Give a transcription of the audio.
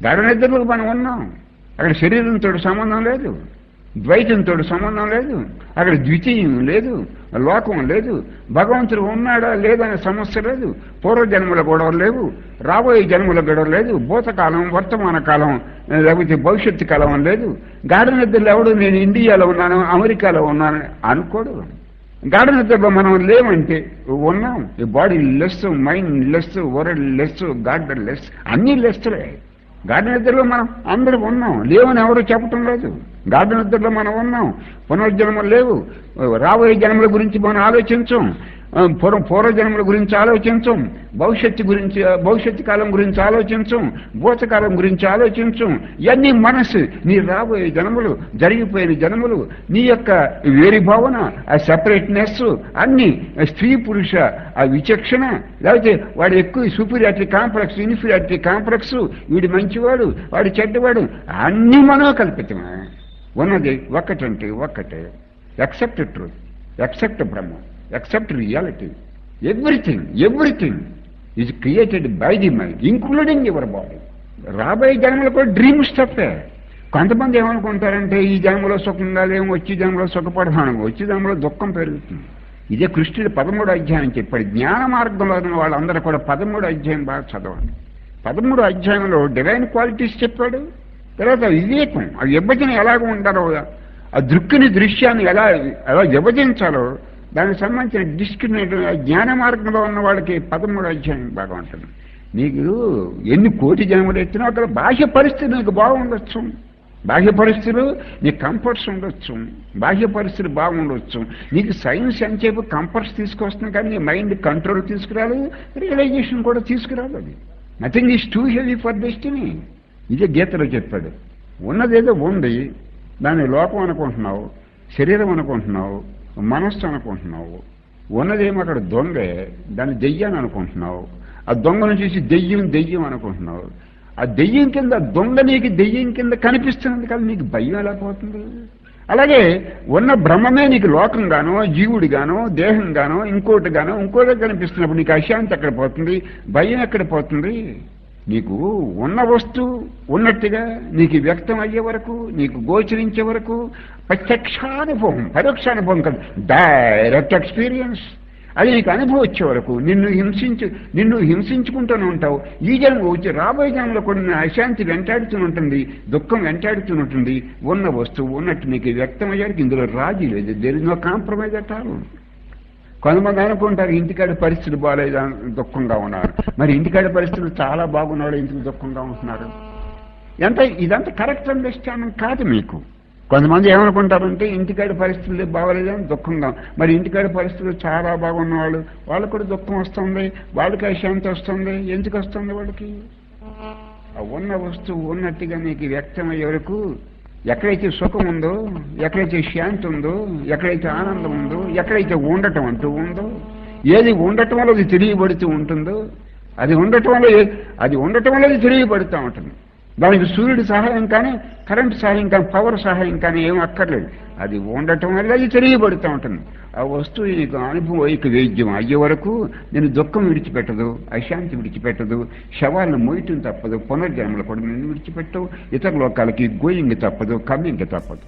గాఢ నిద్రలో మనం ఉన్నాం. అక్కడ శరీరంతో సంబంధం లేదు, ద్వైతంతో సంబంధం లేదు, అక్కడ ద్వితీయం లేదు, లోకం లేదు, భగవంతుడు ఉన్నాడా లేదనే సమస్య లేదు, పూర్వజన్మల గొడవలు లేవు, రాబోయే జన్మల గొడవ లేదు, భూతకాలం వర్తమాన కాలం లేకపోతే భవిష్యత్తు కాలం లేదు. గాఢ నిద్రలో ఎవడు నేను ఇండియాలో ఉన్నాను అమెరికాలో ఉన్నాను అనుకోడు. గాఢ నిద్రలో మనం లేమంటే ఉన్నాం. ఈ body less, mind less, world less, God less, అన్నీ లెస్లే. గాఢ నిద్రలో మనం అందరూ ఉన్నాం, లేవని ఎవరు చెప్పటం లేదు. గాఢ నిద్రలో మనం ఉన్నాం. పునర్జన్మలు లేవు, రాబోయే జన్మల గురించి మనం ఆలోచించం, పూర్వజన్మల గురించి ఆలోచించం, భవిష్యత్తు కాలం గురించి ఆలోచించం, భూతకాలం గురించి ఆలోచించం. ఇవన్నీ మనస్సు, నీ రాబోయే జన్మలు, జరిగిపోయిన జన్మలు, నీ యొక్క వేరి భావన, ఆ సెపరేట్నెస్, అన్ని స్త్రీ పురుష ఆ విచక్షణ, లేకపోతే వాడు ఎక్కువ సుపీరియారిటీ కాంప్లెక్స్, ఇన్ఫీరియారిటీ కాంప్లెక్స్, వీడు మంచివాడు వాడు చెడ్డవాడు, అన్నీ మనోకల్పితమే. ఉన్నది ఒక్కటంటే ఒక్కటే. Except truth, except Brahma, except reality. Everything is created by the mind including your body. రాబోయే జన్మలో కూడా డ్రీమ్ స్టఫే. కొంతమంది ఏమనుకుంటారంటే ఈ జన్మలో సుఖంగా లేము, వచ్చే జన్మలో సుఖపడతాను, వచ్చే జన్మలో దుఃఖం పెరుగుతుంది. ఇదే కృష్ణుడు 13వ అధ్యాయం చెప్పాడు. జ్ఞాన మార్గంలో ఉన్న వాళ్ళందరూ కూడా 13వ అధ్యాయం బాగా చదవండి. 13వ అధ్యాయంలో డివైన్ క్వాలిటీస్ చెప్పాడు. తర్వాత వివేకం, ఆ విభజన ఎలాగ ఉంటారో, ఆ దృశ్యాన్ని ఎలా విభజించాలో దానికి సంబంధించిన డిస్క్రిమినేట్ జ్ఞాన మార్గంలో ఉన్న వాళ్ళకి 13వ అధ్యాయం బాగా ఉంటుంది. నీకు ఎన్ని కోటి జన్మలు ఎత్తినా అక్కడ బాహ్య పరిస్థితి నీకు బాగుండొచ్చు, బాహ్య పరిస్థితులు నీకు కంఫర్ట్స్ ఉండొచ్చు, బాహ్య పరిస్థితులు బాగుండొచ్చు. నీకు సైన్స్ అని చెప్పి కంఫర్ట్స్ తీసుకొస్తుంది, కానీ నీ మైండ్ కంట్రోల్ తీసుకురాలి, రియలైజేషన్ కూడా తీసుకురాలి. అది nothing is too heavy for destiny. ఇదే గీతలో చెప్పాడు. ఉన్నదేదో ఉంది, దాన్ని లోకం అనుకుంటున్నావు, శరీరం అనుకుంటున్నావు, మనస్సు అనుకుంటున్నావు. ఉన్నదేమో అక్కడ దొంగే, దాన్ని దెయ్యాన్ని అనుకుంటున్నావు. ఆ దొంగను చూసి దెయ్యం అనుకుంటున్నావు. ఆ దెయ్యం కింద దొంగ నీకు దెయ్యం కింద కనిపిస్తున్నది కదా, నీకు భయం ఎలా పోతుంది? అలాగే ఉన్న బ్రహ్మమే నీకు లోకంగానో, జీవుడిగానో, దేహంగానో, ఇంకోటి కనిపిస్తున్నప్పుడు నీకు అశాంతి ఎక్కడ పోతుంది, భయం ఎక్కడ పోతుంది? నీకు ఉన్న వస్తువు ఉన్నట్టుగా నీకు వ్యక్తం అయ్యే వరకు, నీకు గోచరించే వరకు ప్రత్యక్షానుభవం, పరోక్షానుభవం కాదు, డైరెక్ట్ ఎక్స్పీరియన్స్. అది నీకు అనుభవం వచ్చే వరకు నిన్ను హింసించుకుంటూనే ఉంటావు. ఈ జన్మ వచ్చి రాబోయే జన్మలో కొన్ని అశాంతి వెంటాడుతూ ఉంటుంది, దుఃఖం వెంటాడుతూ ఉంటుంది. ఉన్న వస్తువు ఉన్నట్టు నీకు వ్యక్తం అయ్యానికి ఇందులో రాజీ లేదు. There is no compromise at all. కొంతమంది అనుకుంటారు ఇంటికాడ పరిస్థితులు బాగాలేదు, దుఃఖంగా ఉన్నారు. మరి ఇంటికాడ పరిస్థితులు చాలా బాగున్నాడు, ఇంటికి దుఃఖంగా ఉంటున్నారు. ఇదంతా కరెక్ట్ అండర్స్టాండింగ్ కాదు మీకు. కొంతమంది ఏమనుకుంటారంటే ఇంటికాడ పరిస్థితులు బాగోలేదని దుఃఖంగా, మరి ఇంటికాడ పరిస్థితులు చాలా బాగున్నవాళ్ళు వాళ్ళకు కూడా దుఃఖం వస్తుంది, వాళ్ళకి అశాంతి వస్తుంది. ఎందుకు వస్తుంది వాళ్ళకి? ఉన్న వస్తువు ఉన్నట్టుగా నీకు వ్యక్తమయ్యే వరకు ఎక్కడైతే సుఖం ఉందో, ఎక్కడైతే శాంతి ఉందో, ఎక్కడైతే ఆనందం ఉందో, ఎక్కడైతే ఉండటం అంటూ ఉందో, ఏది ఉండటం వల్ల అది తెలియబడుతూ ఉంటుందో, అది ఉండటం వల్ల అది తెలియబడుతూ ఉంటుంది. దానికి సూర్యుడి సహాయం కానీ, కరెంటు సహాయం కానీ, పవర్ సహాయం కానీ ఏం అక్కర్లేదు. అది ఉండటం వల్ల అది తెలియబడుతూ ఉంటుంది. ఆ వస్తువు నీకు అనుభవైక వేద్యం అయ్యే వరకు నేను దుఃఖం విడిచిపెట్టదు, అశాంతి విడిచిపెట్టదు, శవాలను మోయటం తప్పదు, పునర్జన్మలు కూడా నేను విడిచిపెట్టవు, ఇతర లోకాలకి గోయింగ్ తప్పదు, కమ్మింగ్ తప్పదు.